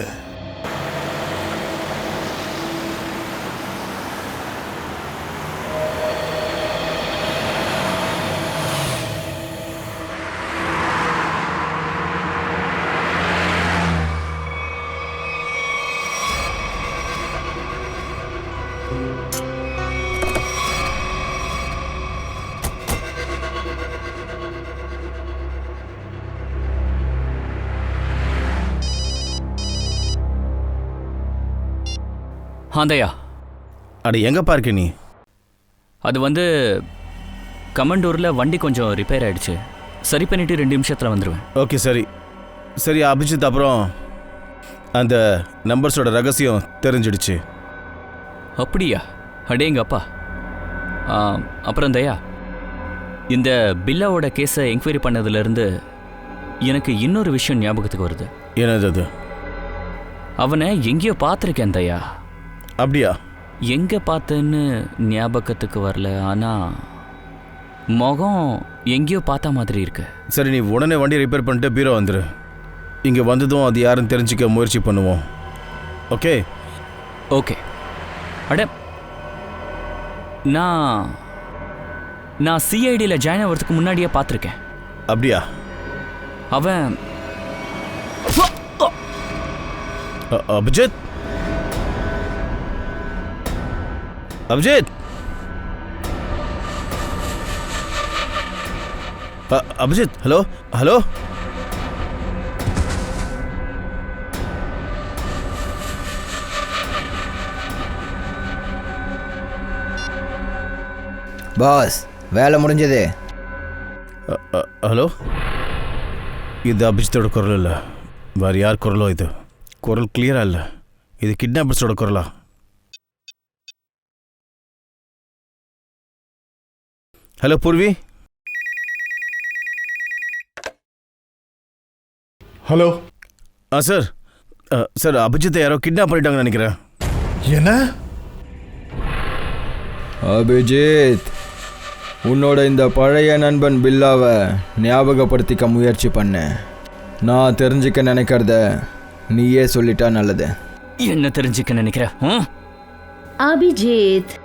ஆந்தையா, அட எங்கப்பா இருக்க நீ? அது வந்து கமண்டூரில் வண்டி கொஞ்சம் ரிப்பேர் ஆகிடுச்சு. சரி பண்ணிவிட்டு 2 நிமிஷத்தில் வந்துடுவேன். ஓகே, சரி அபிஜித், அப்புறம் அந்த நம்பர்ஸோட ரகசியம் தெரிஞ்சிடுச்சு. அப்படியா? அடேங்கப்பா. அப்புறம் தயா, இந்த பில்லாவோட கேஸை என்கொயரி பண்ணதுலேருந்து எனக்கு இன்னொரு விஷயம் ஞாபகத்துக்கு வருது. என்னது அது? அவனை எங்கேயோ பார்த்துருக்கேன் தயா. அப்படியா? எங்கே பார்த்தேன்னு ஞாபகத்துக்கு வரல, ஆனால் முகம் எங்கேயோ பார்த்த மாதிரி இருக்கு. சரி, நீ உடனே வண்டியை ரிப்பேர் பண்ணிட்டு பீரோ வந்துரு. இங்கே வந்ததும் அது யாருன்னு தெரிஞ்சுக்க முயற்சி பண்ணுவோம். ஓகே? ஓகே. அட, நான் சிஐடியில் ஜாயின் ஆகிறதுக்கு முன்னாடியே பார்த்துருக்கேன். அப்படியா? அவன் Abhijit? Abhijit? Abhijit, hello hello. Boss, வேலை முடிஞ்சது. ஹலோ, இது அபிஜித்தோட குரல் இல்லை, வேறு யார் குரலோ. இது குரல் கிளியரா இல்லை. இது கிட்னாப்பர்ஸோட குரலா? Hello Purvi. Hello. Sir, sir அபிஜித்தை யாரோ கிட்னாப் பண்ணிட்டாங்கன்னு நினைக்கிறேன். என்ன? அபிஜித், உன்னோட இந்த பழைய நண்பன் பில்லாவை ஞாபகப்படுத்திக்க முயற்சி பண்ண. நான் தெரிஞ்சுக்க நினைக்கிறத நீயே சொல்லிட்டா நல்லது. என்ன தெரிஞ்சுக்க நினைக்கிற? அபிஜித்,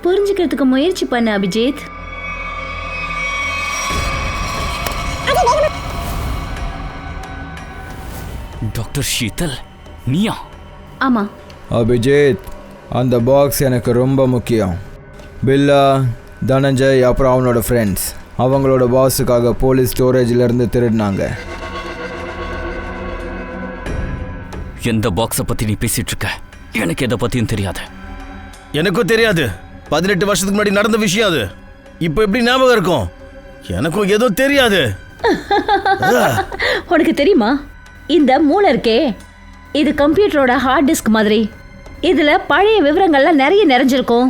புரிஞ்சுக்கிறதுக்கு முயற்சி பண்ண அபிஜித். டாக்டர் ஷீதல், நீயா? ஆமா அபிஜித், அந்த பாக்ஸ் எனக்கு ரொம்ப முக்கியம். பில்லா, தனஞ்சய், அப்புறம் அவனோட ஃப்ரெண்ட்ஸ் அவங்களோட பாஸுக்காக போலீஸ் ஸ்டோரேஜிலேருந்து திருடினாங்க. எந்த பாக்ஸை பற்றி நீ பேசிட்டு இருக்க? எனக்கு எதை பற்றியும் தெரியாது. எனக்கும் தெரியாது. 18 வருஷத்துக்கு முன்னாடி நடந்த விஷயம் அது. இப்போ எப்படி ஞாபகம் இருக்கும்? எனக்கும் எதுவும் தெரியாது. உனக்கு தெரியுமா, இந்த மூளை இருக்கே, இது கம்ப்யூட்டரோட ஹார்ட் டிஸ்க் மாதிரி. இதுல பழைய விவரங்கள்லாம் நிறைய நிறைஞ்சிருக்கும்.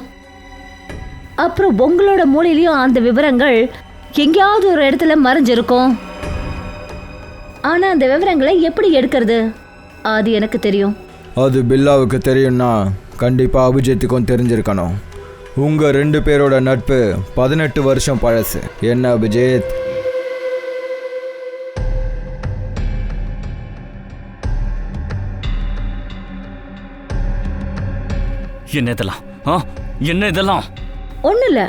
அப்புறம் உங்களோட மூளையிலையும் அந்த விவரங்கள் எங்கேயாவது ஒரு இடத்துல மறைஞ்சிருக்கும். ஆனா அந்த விவரங்களை எப்படி எடுக்கிறது, அது எனக்கு தெரியும். அது பில்லாவுக்கு தெரியும்னா கண்டிப்பாக அபிஜித்துக்கும் தெரிஞ்சிருக்கணும். உங்கள் 2 பேரோட நட்பு 18 வருஷம் பழசு. என்ன அபிஜித்? என்ன இதெல்லாம்? என்ன இதெல்லாம்? ஒன்றும் இல்லை,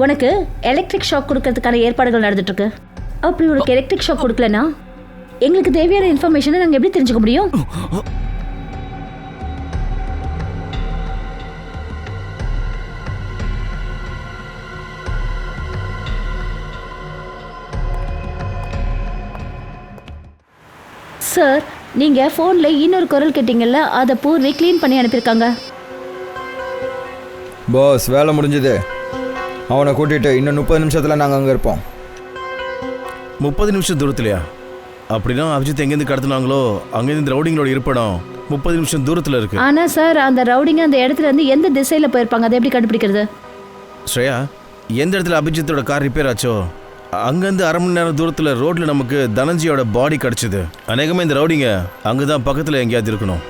உனக்கு எலக்ட்ரிக் ஷாக் கொடுக்கறதுக்கான ஏற்பாடுகள் நடந்துட்டு இருக்கு. அப்படி உனக்கு எலக்ட்ரிக் ஷாக் கொடுக்கலனா எங்களுக்கு தேவையான இன்ஃபர்மேஷனை நாங்கள் எப்படி தெரிஞ்சுக்க முடியும்? சார், நீங்கள் ஃபோனில் இன்னொரு குரல் கேட்டீங்கல்ல, அதை பூர்வி க்ளீன் பண்ணி அனுப்பியிருக்காங்க. பாஸ், வேலை முடிஞ்சது. அவனை கூட்டிகிட்டு இன்னும் 30 நிமிஷத்தில் நாங்கள் அங்கே இருப்போம். 30 நிமிஷம் தூரத்துலையா? அப்படின்னா அபிஜித் எங்கேருந்து கடத்தினாங்களோ அங்கேருந்து இந்த ரவுடிங்களோட இருப்பிடம் 30 நிமிஷம் தூரத்தில் இருக்கு. ஆனால் சார், அந்த ரவுடிங்க அந்த இடத்துல இருந்து எந்த திசையில் போயிருப்பாங்க, அதை எப்படி கண்டுபிடிக்கிறது? ஸ்ரேயா, எந்த இடத்துல அபிஜித்தோட கார் ரிப்பேர் ஆச்சோ அங்கேருந்து 1/2 மணி நேரம் தூரத்தில் ரோட்டில் நமக்கு தனஞ்சியோட பாடி கிடச்சிது. அநேகமாக இந்த ரவுடிங்க அங்கே தான் பக்கத்தில் எங்கேயாவது இருக்கணும்.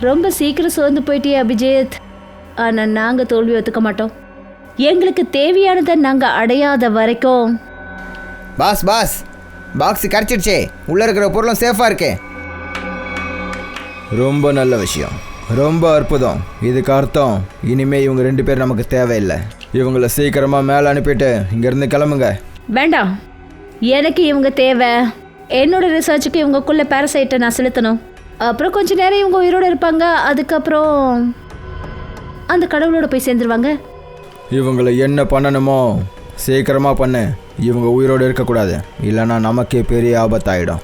ரொம்ப சீக்கிரம் சோர்ந்து போயிட்டே அபிஜித். ஆனால் நாங்கள் தோல்வி ஒத்துக்க மாட்டோம். எங்களுக்கு தேவையானதை நாங்கள் அடையாத வரைக்கும். பாஸ், பாக்ஸ் கிடச்சிடுச்சே. உள்ளே இருக்கிற பொருளும் சேஃபாக இருக்கே. ரொம்ப நல்ல விஷயம், ரொம்ப அற்புதம். இதுக்கு அர்த்தம் இனிமேல் இவங்க 2 பேர் நமக்கு தேவையில்லை. இவங்களை சீக்கிரமாக மேலே அனுப்பிட்டு இங்கேருந்து கிளம்புங்க. வேண்டாம், எனக்கு இவங்க தேவை. என்னோட ரிசர்ச்சுக்கு இவங்கக்குள்ள பேரசைட்டை நான் செலுத்தணும். அப்புறம் கொஞ்ச நேரம் இவங்க உயிரோடு இருப்பாங்க. அதுக்கப்புறம் அந்த கடவுளோட போய் சேர்ந்துருவாங்க. இவங்களை என்ன பண்ணணுமோ சீக்கிரமாக பண்ணு. இவங்க உயிரோடு இருக்கக்கூடாது, இல்லைன்னா நமக்கே பெரிய ஆபத்தாயிடும்.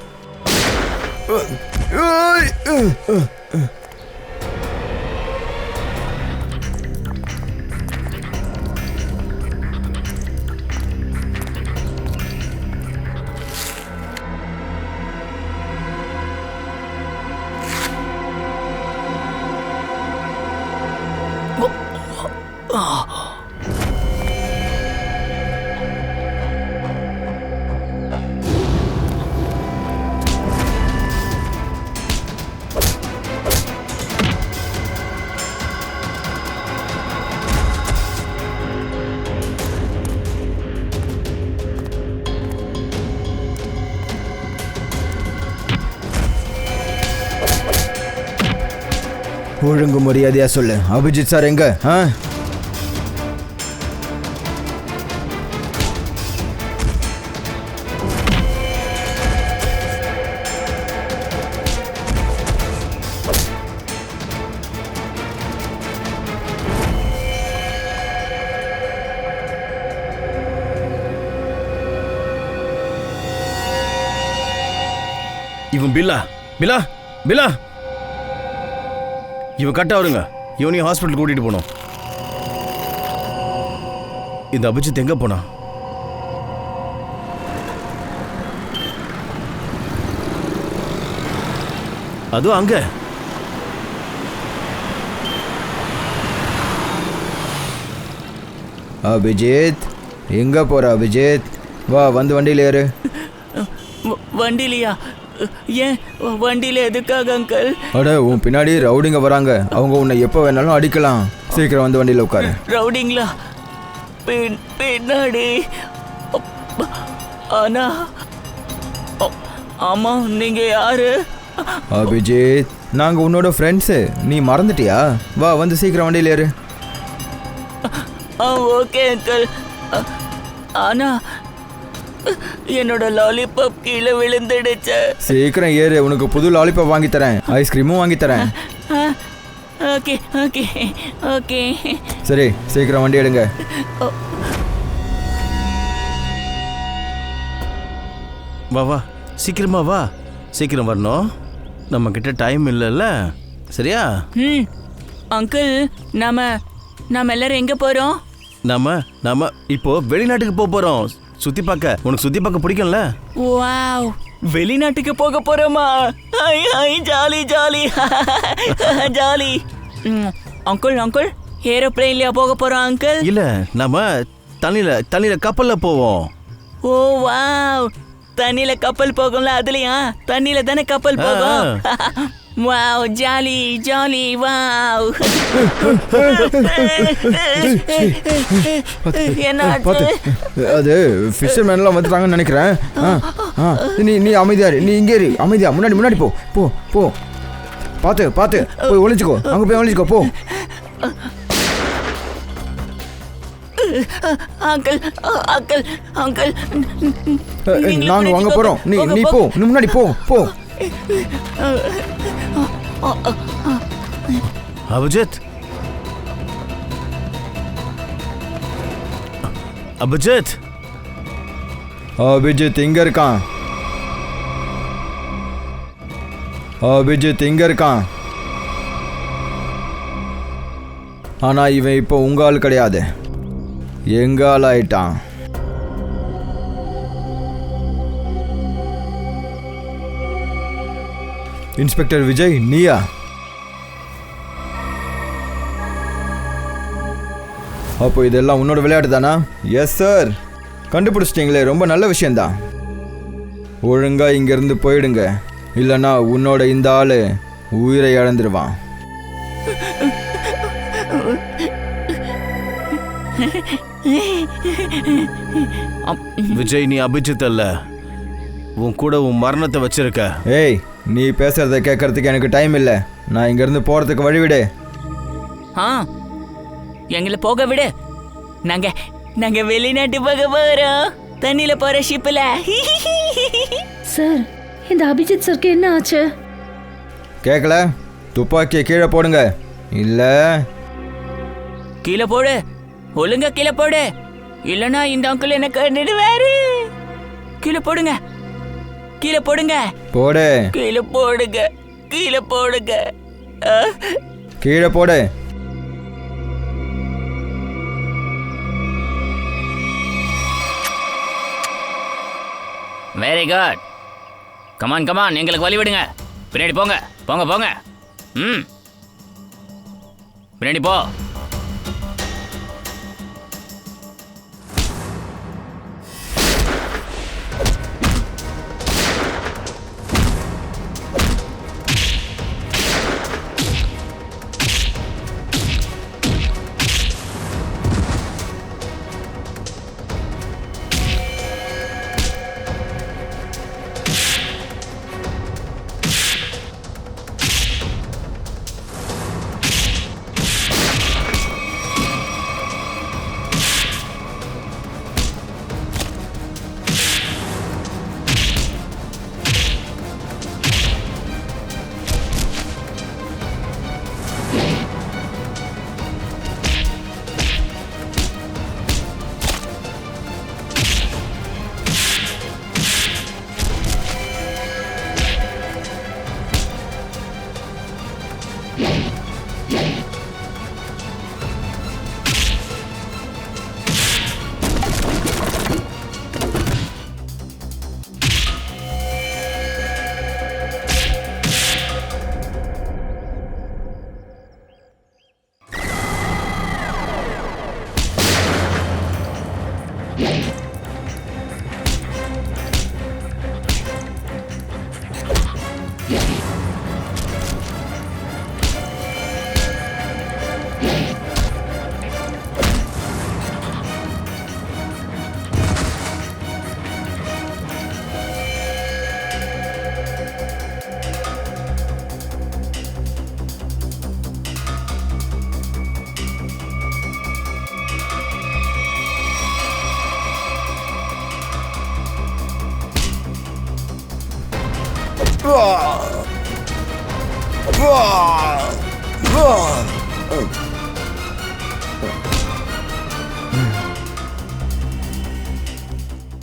ஒழுங்கு மரியாதையா சொல்லு, அபிஜித் சார் எங்க? ஆ? இவன் பில்லா பில்லா பில்லா இவன் கட்ட வருங்க. இவனையும் ஹாஸ்பிட்டல் கூட்டிட்டு போனோம். இந்த அபிஜித் எங்க போனா? அதுவும் அங்க. அபிஜித் எங்க போற அபிஜித்? வா வந்து வண்டியில் ஏறு. வண்டிலையா? ஏன் வண்டியில எதுக்காக அங்கிள்? அட உன் பின்னாடி ரவுடிங்க வராங்க, அவங்க உன்னை எப்போ வேணாலும் அடிக்கலாம். சீக்கிரம் வந்து வண்டியில் உட்காரு. ரவுடிங்களா? பின்னாடி? ஆனா ஆமா, நீங்க யாரு? அபிஜித் நாங்கள் உன்னோட ஃப்ரெண்ட்ஸு, நீ மறந்துட்டியா? வா வந்து சீக்கிரம் வண்டியில் ஏறு. Okay uncle. ஆனா என்னோட லாலிபாப் கீழே விழுந்துடுச்சு. சீக்கிரம் ஏறு, உனக்கு புது லாலிபாப் வாங்கி தரேன், ஐஸ்கிரீமும் வாங்கி தரேன். Okay okay okay. சரி சீக்கிரம் வண்டி எடுங்க. வா வா சீக்கிரமா வா. சீக்கிரம் வரணும், நம்ம கிட்ட டைம் இல்லைல்ல. சரியா? அங்கிள் நாம எல்லாரும் எங்க போறோம்? நாம இப்போ வெளிநாட்டுக்கு போறோம். சுத்தி பார்க்க. உனக்கு சுத்தி பார்க்க பிடிக்கும்ல? வாவ், வெளிநாட்டுக்கு போக போறோமா? ஐ ஐ ஜாலி ஜாலி ஜாலி. அங்கிள் ஏரோப்ளேன்லயா போக போறோம் அங்கிள்? இல்ல, நாம தண்ணியில கப்பல்ல போவோம். ஓ வாவ், தண்ணியில கப்பல் போகும்ல, அதுலயா? தண்ணியில தானே கப்பல் போகும். Wow jolly jolly wow. பார்த்து, அது ஃபிஷர்மேன்லாம் வந்துட்டாங்கன்னு நினைக்கிறேன். நீ அமைதியா இரு, நீ இங்கே இரு, அமைதியா முன்னாடி போ போ போ. பார்த்து போய் ஒளிச்சுக்கோ, அங்கே போய் ஒளிச்சுக்கோ போ. அங்கிள் அங்கிள் அங்கிள் நாங்கள் வாங்க போகிறோம், நீ போ, நீ முன்னாடி போ போ. அபிஜித் அபிஜித் அபிஜித் இங்க இருக்கான். அபிஜித் இங்க இருக்கான். ஆனா இவன் இப்போ உங்க ஆள் கிடையாது, எங்க ஆள் ஆயிட்டான். இன்ஸ்பெக்டர் விஜய், நீயா? அப்போ இதெல்லாம் உன்னோட விளையாட்டு தானா? Yes sir. கண்டுபிடிச்சிட்டிங்களே, ரொம்ப நல்ல விஷயந்தான். ஒழுங்கா இங்கிருந்து போயிடுங்க, இல்லைன்னா உன்னோட இந்த ஆளு உயிரை இழந்துருவான். விஜய், நீ அபிஜித் அல்ல, உன் கூட உன் மரணத்தை வச்சிருக்க. ஏய், நீ பேசுறத கேட்கறதுக்கு எனக்கு டைம் இல்லை. நான் இங்கிருந்து போறதுக்கு வழிவிடு. எங்களை போக விடு. நாங்க வெளிநாட்டு போக போறோம், தண்ணியில போற ஷிப்ல. சார், இந்த அபிஜித் சருக்கு என்ன ஆச்சு? கேட்கல? துப்பாக்கியை கீழே போடுங்க, இல்ல கீழே போடு, ஒழுங்கா கீழே போடு, இல்லனா இந்த அங்கிள் என்ன கண்டுடுவாரு. கீழே போடுங்க, கீழே போடுங்க, போடு, கீழே போடுங்க, கீழே போடுங்க, கீழே போடு. Very good. கமான் எங்களுக்கு வழி விடுங்க. பின்னாடி போங்க. பின்னாடி போ.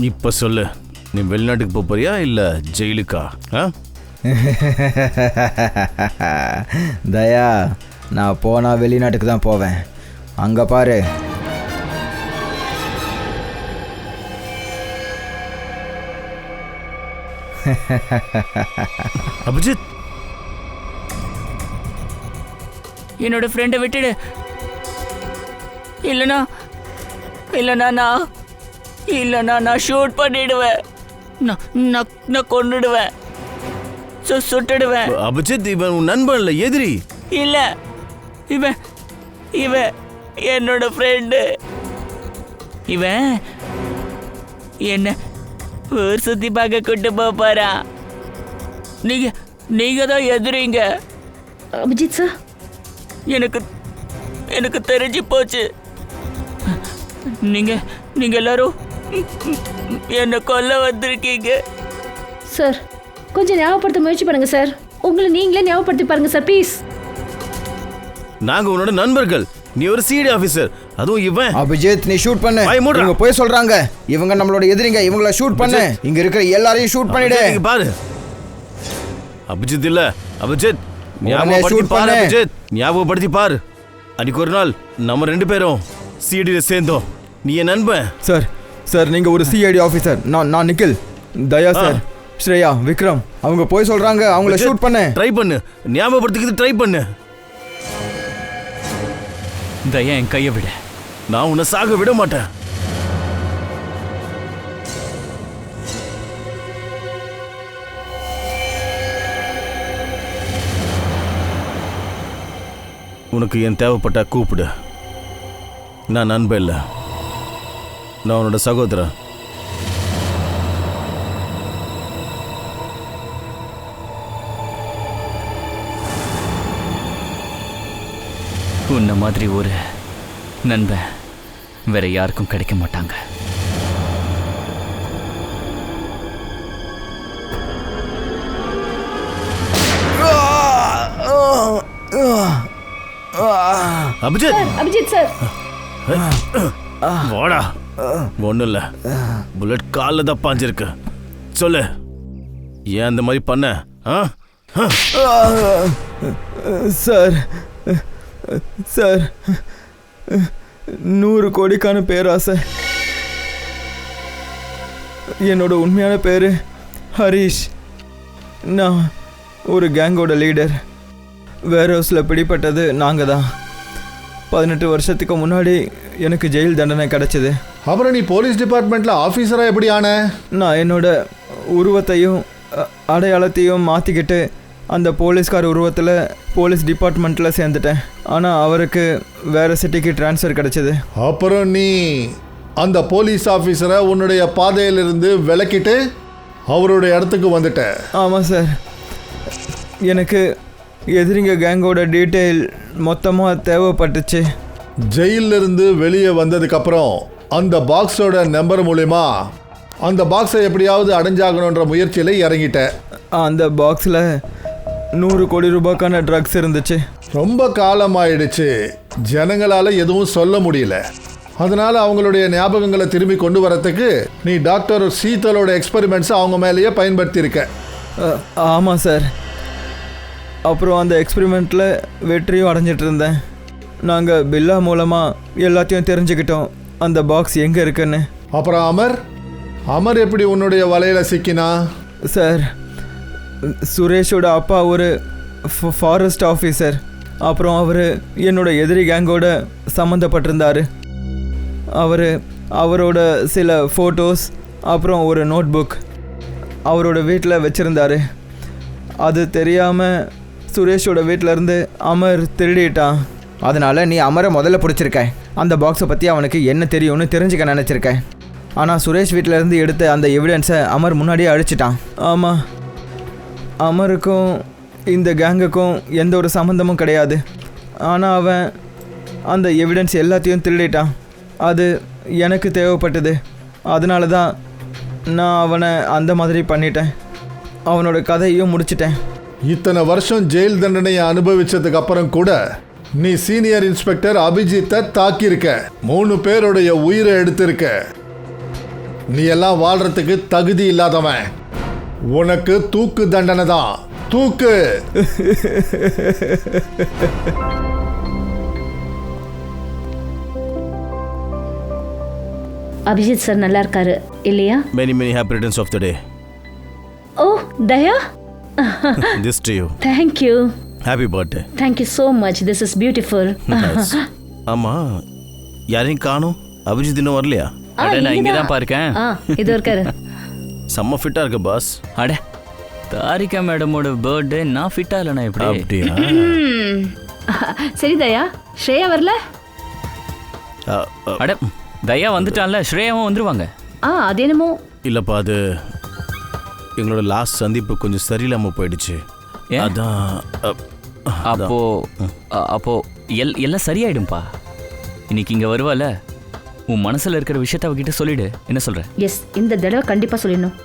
இப்ப சொல்லு, நீ வெளிநாட்டுக்கு போறியா இல்ல ஜெயிலுக்கா? தயா, நான் போனா வெளிநாட்டுக்கு தான் போவேன். அங்க பாரு. அபிஜித், என்னோட ஃப்ரெண்டை விட்டுடு. இல்லைனா நான் ஷூட் பண்ணிடுவேன். நான் கொன்னுடுவேன், சுட்டுடுவேன். அபிஜித், இவன் உன் நண்பன் இல்ல, எதிரி. இல்ல, இவன் என்னோட ஃப்ரெண்டு. இவன் என்ன ஊர் சுத்தி பார்க்க கூட்டு போறா. நீங்க தான் எதிரிங்க. அபிஜித் சார், எனக்கு தெரிஞ்சு போச்சு. நீங்க எல்லாரும் என்ன கொல்ல வந்திருக்கீங்க. சார் கொஞ்சம் ஞாபகப்படுத்த முயற்சி பண்ணுங்க சார். உங்களை நீங்களே ஞாபகப்படுத்தி பாருங்க சார், ப்ளீஸ். நாங்க உன்னோட நண்பர்கள், நீ ஒரு சிடி ஆபீசர், அதுவும் இவன். அபிஜித், நீ ஷூட் பண்ணு. இவங்க போய் சொல்றாங்க, இவங்க நம்மளோட எதிரிங்க. இவங்கள ஷூட் பண்ணு. இங்க இருக்கிற எல்லாரையும் ஷூட் பண்ணிடு. பாரு அபிஜித், இல்ல அபிஜித், ஞாபகப்படுத்தி பாரு. அபிஜித், ஞாபகப்படுத்தி பாரு. அன்னைக்கு ஒரு நாள் நம்ம 2 பேரும் சிடில சேர்ந்தோம். நீ என் நண்பன். சார் நீங்க ஒரு சிஐடி ஆபீசர். நான் நிக்கில். தயா சார், ஸ்ரேயா, விக்ரம், அவங்க போய் சொல்றாங்க. அவங்கள ஷூட் பண்ணு. ட்ரை பண்ணு, ஞாபகப்படுத்திக்கிட்டு ட்ரை பண்ணு. தயா, என் கையை விட. நான் உன்னை சாக விட மாட்டேன். உனக்கு என் தேவைப்பட்டா கூப்பிடு. நான் நண்பன் இல்லை, நான் உன்னோட சகோதரன். உன்ன மாதிரி ஒரு நண்பன் வேற யாருக்கும் கிடைக்க மாட்டாங்க. அபிஜித் சார், வாடா. ஒன்றும் இல்லை, புல்லட் காலில் தான் பாஞ்சிருக்கு. சொல்லு, ஏன் அந்த மாதிரி பண்ண? சார் 100 கோடிக்கான பேராசை. என்னோட உண்மையான பேர் ஹரிஷ். நான் ஒரு கேங்கோட லீடர். வேர் ஹவுஸில் பிடிப்பட்டது நாங்கள் தான். 18 வருஷத்துக்கு முன்னாடி எனக்கு ஜெயில் தண்டனை கிடச்சிது. அப்புறம் நீ போலீஸ் டிபார்ட்மெண்ட்டில் ஆஃபீஸராக எப்படி ஆன? நான் என்னோட உருவத்தையும் அடையாளத்தையும் மாற்றிக்கிட்டு அந்த போலீஸ்கார் உருவத்தில் போலீஸ் டிபார்ட்மெண்ட்டில் சேர்ந்துட்டேன். ஆனால் அவருக்கு வேறு சிட்டிக்கு ட்ரான்ஸ்ஃபர் கிடச்சிது. அப்புறம் நீ அந்த போலீஸ் ஆஃபீஸரை உன்னுடைய பாதையிலிருந்து விலக்கிட்டு அவருடைய இடத்துக்கு வந்துட்ட. ஆமாம் சார், எனக்கு எதிரிங்க கேங்கோட டீட்டெயில் மொத்தமாக தேவைப்பட்டுச்சு. ஜெயிலிருந்து வெளியே வந்ததுக்கப்புறம் அந்த பாக்ஸோட நம்பர் மூலிமா அந்த பாக்ஸை எப்படியாவது அடைஞ்சாகணுன்ற முயற்சியில் இறங்கிட்டேன். அந்த பாக்ஸில் 100 கோடி ரூபாய்க்கான ட்ரக்ஸ் இருந்துச்சு. ரொம்ப காலமாயிடுச்சு, ஜனங்களால் எதுவும் சொல்ல முடியல. அதனால் அவங்களுடைய ஞாபகங்களை திரும்பி கொண்டு வரத்துக்கு நீ டாக்டர் சீதலோட எக்ஸ்பெரிமெண்ட்ஸை அவங்க மேலேயே பயன்படுத்தியிருக்க. ஆமாம் சார். அப்புறம் அந்த எக்ஸ்பெரிமெண்ட்டில் வெற்றியும் அடைஞ்சிட்டு இருந்தேன். நாங்கள் பில்லா மூலமாக எல்லாத்தையும் தெரிஞ்சுக்கிட்டோம் அந்த பாக்ஸ் எங்கே இருக்குன்னு. அப்புறம் அமர் எப்படி உன்னுடைய வலையில் சிக்கினா? சார், சுரேஷோட அப்பா ஒரு ஃபாரஸ்ட் ஆஃபீஸர். அப்புறம் அவர் என்னோட எதிரி கேங்கோட சம்மந்தப்பட்டிருந்தார். அவரோட சில ஃபோட்டோஸ் அப்புறம் ஒரு நோட் புக் அவரோட வீட்டில் வச்சுருந்தார். அது தெரியாமல் சுரேஷோட வீட்டிலேருந்து அமர் திருடிட்டான். அதனால் நீ அமரை முதல்ல பிடிச்சிருக்க. அந்த பாக்ஸை பற்றி அவனுக்கு என்ன தெரியும்னு தெரிஞ்சுக்க நினச்சிருக்கேன். ஆனால் சுரேஷ் வீட்டிலேருந்து எடுத்த அந்த எவிடன்ஸை அமர் முன்னாடியே அழிச்சிட்டான். ஆமாம், அமருக்கும் இந்த கேங்குக்கும் எந்த ஒரு சம்மந்தமும் கிடையாது. ஆனால் அவன் அந்த எவிடன்ஸ் எல்லாத்தையும் திருடிட்டான். அது எனக்கு தேவைப்பட்டது. அதனால தான் நான் அவனை அந்த மாதிரி பண்ணிட்டேன். அவனோட கதையும் முடிச்சிட்டேன். இத்தனை வருஷம் ஜெயில் தண்டனையை அனுபவிச்சதுக்கு அப்புறம் கூட நீ சீனியர் இன்ஸ்பெக்டர் அபிஜித்தை தாக்கியிருக்க. 3 பேருடைய உயிரை எடுத்திருக்க. நீ எல்லாம் வாழ்றதுக்கு தகுதி இல்லாதவன். உனக்கு தூக்கு தண்டனை தான். தூக்கு. அபிஜித் சார் நல்லா இருக்காரு இல்லையா? Many many happy returns of the day. Oh Daya, this to you. Thank you. Happy birthday. Thank you so much. This is beautiful. ஆமாம், யாரையும் காணும். அபிஜித் இன்னும் வரலையா? அட நான் இங்கே தான் பாருக்கேன். இது இருக்காரு. செம்ம ஃபிட்டாக இருக்கு பாஸ். அட தாரிகா மேடமோட பர்த்டே, நான் ஃபிட்டா இல்லைண்ணா எப்படி? அப்படியா? சரி தயா, ஸ்ரேயா வரல? அட தயா வந்துட்டான்ல, ஸ்ரேயாவும் வந்துருவாங்க. அது என்னமோ. இல்லைப்பா, அது எங்களோட லாஸ்ட் சந்திப்பு கொஞ்சம் சரியில்லாமல் போயிடுச்சு. அதான் அப்போ எல்லாம் சரியாயிடும்பா. இன்னைக்கு இங்கே வருவால, உன் மனசில் இருக்கிற விஷயத்த அவகிட்ட சொல்லிடு. என்ன சொல்ற? எஸ், இந்த தடவை கண்டிப்பாக சொல்லிடணும்.